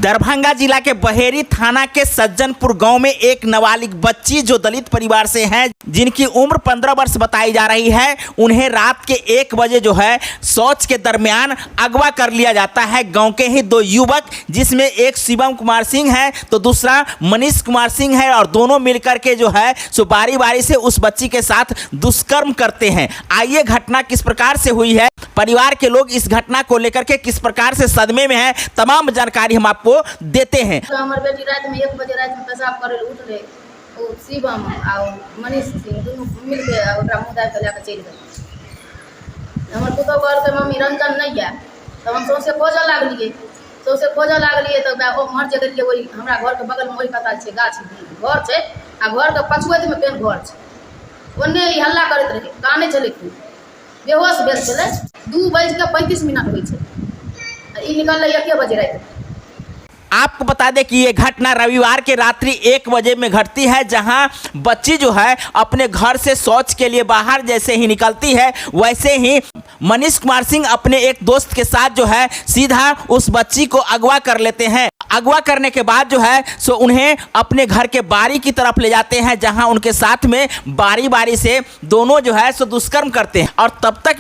दरभंगा जिला के बहेरी थाना के सज्जनपुर गांव में एक नाबालिग बच्ची जो दलित परिवार से है, जिनकी उम्र 15 वर्ष बताई जा रही है, उन्हें रात के 1 बजे जो है शौच के दरमियान अगवा कर लिया जाता है। गांव के ही 2 युवक, जिसमें एक शिवम कुमार सिंह है तो दूसरा मनीष कुमार सिंह है, और दोनों मिलकर के जो है सो बारी बारी से उस बच्ची के साथ दुष्कर्म करते हैं। आइए घटना किस प्रकार से हुई है, परिवार के लोग इस घटना को लेकर के किस प्रकार से सदमे में है, तमाम जानकारी हम आपको देते हैं। तो हमारे बेटी रात में 1 बजे रात में पेशाब करे उठ रहे, वो शिवम और मनीष सिंह दोनों मिल के ओकरा मुंह दाब के लेकर चल गए। हमर पुतो घर के मम्मी रंजन नहीं है, तब हम सौसे खोजे लागलिए, तो हर जगह के वही हमरा घर के बगल में वही कता छे गाछ घर छे, आ घर के पछुए में पेन घर छे, ओन्ने ई हल्ला करत रहे, काने चले खूब बेहोश भेल छले। 2:35 होई छे, ई निकल 1 बजे रात। आपको बता दें कि ये घटना रविवार के रात्रि 1 बजे में घटती है, जहां बच्ची जो है अपने घर से शौच के लिए बाहर जैसे ही निकलती है, वैसे ही मनीष कुमार सिंह अपने एक दोस्त के साथ जो है सीधा उस बच्ची को अगवा कर लेते हैं। अगवा करने के बाद जो है सो उन्हें अपने घर के बारी की तरफ ले जाते हैं, जहां उनके साथ में बारी बारी से दोनों जो है सो दुष्कर्म करते हैं, और तब तक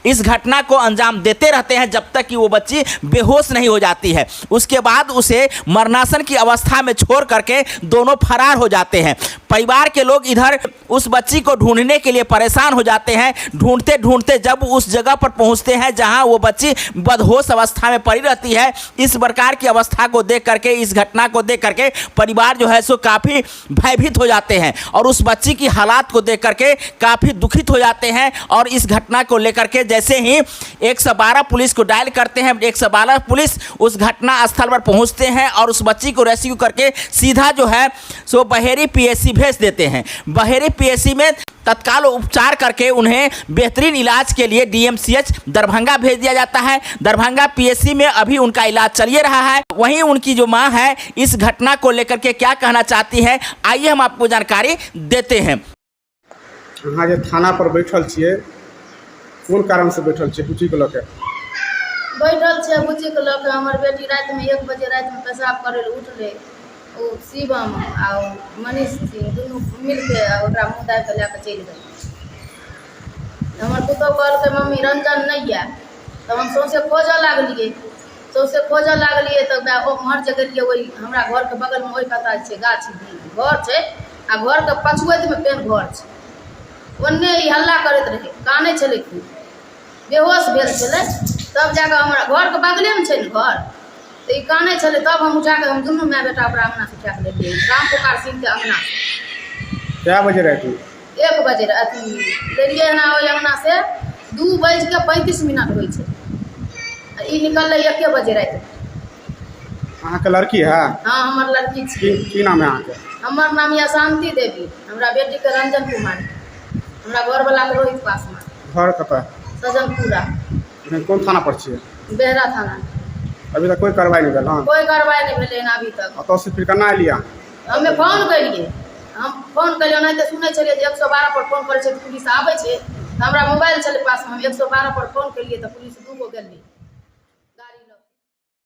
इस घटना को अंजाम देते रहते हैं जब तक कि वो बच्ची बेहोश नहीं हो जाती है। उसके बाद उसे मरणासन की अवस्था में छोड़ करके दोनों फरार हो जाते हैं। परिवार के लोग इधर उस बच्ची को ढूंढने के लिए परेशान हो जाते हैं। ढूंढते ढूंढते जब उस जगह पर पहुंचते हैं जहां वो बच्ची बदहोश अवस्था में पड़ी रहती है, इस प्रकार की अवस्था को देख करके, इस घटना को देख करके परिवार जो है सो काफ़ी भयभीत हो जाते हैं, और उस बच्ची की हालात को देख करके काफ़ी दुखित हो जाते हैं। और इस घटना को लेकर के जैसे ही 112 पुलिस को डायल करते हैं, 112 पुलिस उस घटना स्थल पर पहुंचते हैं और उस बच्ची को रेस्क्यू करके सीधा जो है सो बहेरी पीएससी भेज देते हैं। बहेरी पीएससी में तत्काल उपचार करके उन्हें बेहतरीन इलाज के लिए डीएमसीएच दरभंगा भेज दिया जाता है। दरभंगा पीएससी में अभी उनका इलाज चलिए रहा है। वहीं उनकी जो मां है इस घटना को लेकर के क्या कहना चाहती है, आइए हम आपको जानकारी देते हैं। हाँ, जे थाना पर बैठल छिए, कोन कारण से बैठल छिए? बुच्ची को लेके बैठल छे, बुच्ची को लेके। हमर बेटी रात में 1 बजे रात में पेशाब करे उठ रहे, वो शिवम और मनीष सिंह दोनों मिल के ओकरा मुंह दाब के लेकर चल गए। हमर पुतो कहल के मम्मी रंजन नहीं है, तब हम सौसे खोजे लागलिए, तो हर जगह के वही हमरा घर के बगल में वही कता छे गाछ घर छे, आ घर के पछुए में पेन घर छे, ओन्ने ई हल्ला करत रहे, काने चले खूब बेहोश भेल छले। तब जाकर हमारा घर के बगले में छे घर, तो ई काने चले, तब हम उठा के हम दोनों माय बेटा ओकरा अंगना से उठा के ले राम पुकार सिंह के अंगना से। क्या बजे रहती? 1 बजे ले लिए ना ओई अंगना से 2:35 होई छे, ई निकल 1 बजे रात। अहाँ के लड़की है? हाँ, हमर लड़की छी। की नाम है अहाँ के? हमर नाम है शांति देवी, हमरा बेटी के रंजन कुमार, हमरा घर वाला के रोहित पासवान। घर कतऽ? सजनपुरा। कौन थाना पर छिए? बेहरा थाना। अभी तक कोई कार्रवाई नहीं भेल? कोई कार्रवाई नहीं भेले अभी तक। अतः से फिर केना एलियै? हमें फोन करिए, हम फोन करिए, नहीं तो सुनै छलिए 112 पर फोन करे छे, पुलिस आबै छे, हमरा मोबाइल चले पास में, हम 112 पर फोन करिए तो पुलिस 2 गो गेली।